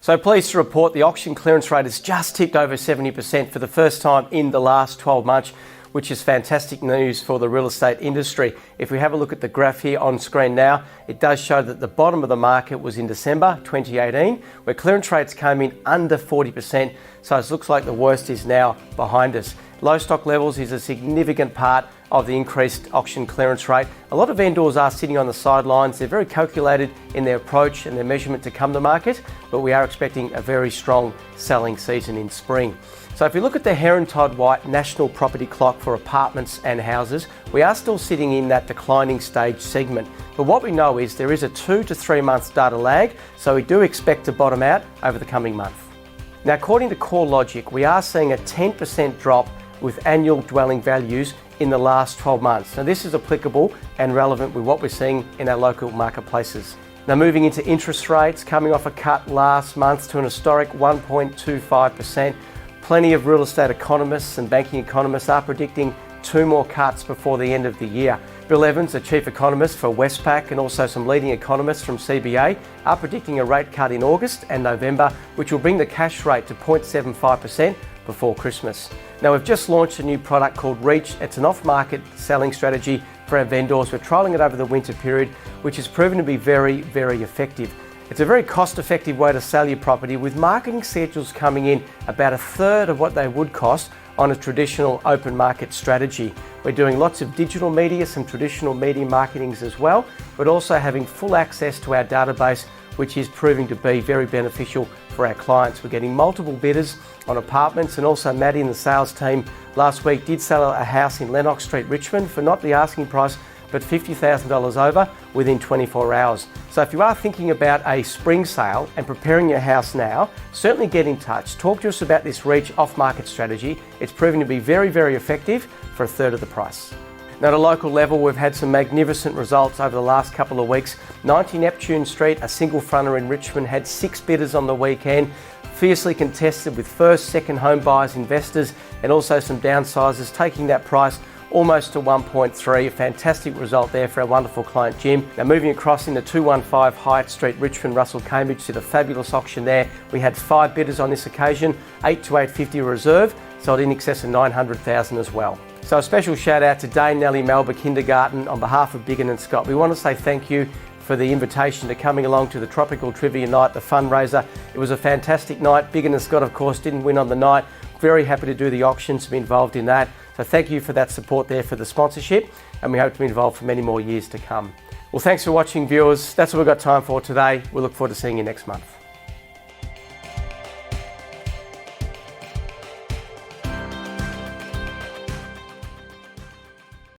So pleased to report the auction clearance rate has just ticked over 70% for the first time in the last 12 months, which is fantastic news for the real estate industry. If we have a look at the graph here on screen now, it does show that the bottom of the market was in December 2018, where clearance rates came in under 40%. So it looks like the worst is now behind us. Low stock levels is a significant part of the increased auction clearance rate. A lot of vendors are sitting on the sidelines. They're very calculated in their approach and their measurement to come to market, but we are expecting a very strong selling season in spring. So if you look at the Heron Todd White national property clock for apartments and houses, we are still sitting in that declining stage segment. But what we know is there is a 2 to 3 months data lag, so we do expect to bottom out over the coming month. Now, according to CoreLogic, we are seeing a 10% drop with annual dwelling values in the last 12 months. Now, this is applicable and relevant with what we're seeing in our local marketplaces. Now, moving into interest rates, coming off a cut last month to an historic 1.25%. Plenty of real estate economists and banking economists are predicting 2 more cuts before the end of the year. Bill Evans, the chief economist for Westpac, and also some leading economists from CBA are predicting a rate cut in August and November, which will bring the cash rate to 0.75% before Christmas. Now, we've just launched a new product called Reach. It's an off-market selling strategy for our vendors. We're trialling it over the winter period, which has proven to be very, very effective. It's a very cost-effective way to sell your property, with marketing schedules coming in about a third of what they would cost on a traditional open market strategy. We're doing lots of digital media, some traditional media marketings as well, but also having full access to our database, which is proving to be very beneficial for our clients. We're getting multiple bidders on apartments, and also Maddie and the sales team last week did sell a house in Lennox Street, Richmond, for not the asking price, but $50,000 over within 24 hours. So if you are thinking about a spring sale and preparing your house now, certainly get in touch. Talk to us about this Reach off-market strategy. It's proving to be very, very effective for a third of the price. Now, at a local level, we've had some magnificent results over the last couple of weeks. 90 Neptune Street, a single fronter in Richmond, had 6 bidders on the weekend. Fiercely contested with first, second home buyers, investors, and also some downsizers, taking that price almost to 1.3. A fantastic result there for our wonderful client Jim. Now, moving across into 215 Hyatt Street, Richmond, Russell Cambridge, did a fabulous auction there. We had 5 bidders on this occasion, 8 to 850 reserve, sold in excess of 900,000 as well. So a special shout out to Dane Nellie Melba Kindergarten on behalf of Biggin and Scott. We want to say thank you for the invitation to coming along to the Tropical Trivia Night, the fundraiser. It was a fantastic night. Biggin and Scott, of course, didn't win on the night. Very happy to do the auction, to be involved in that. So thank you for that support there for the sponsorship, and we hope to be involved for many more years to come. Well, thanks for watching, viewers. That's what we've got time for today. We look forward to seeing you next month.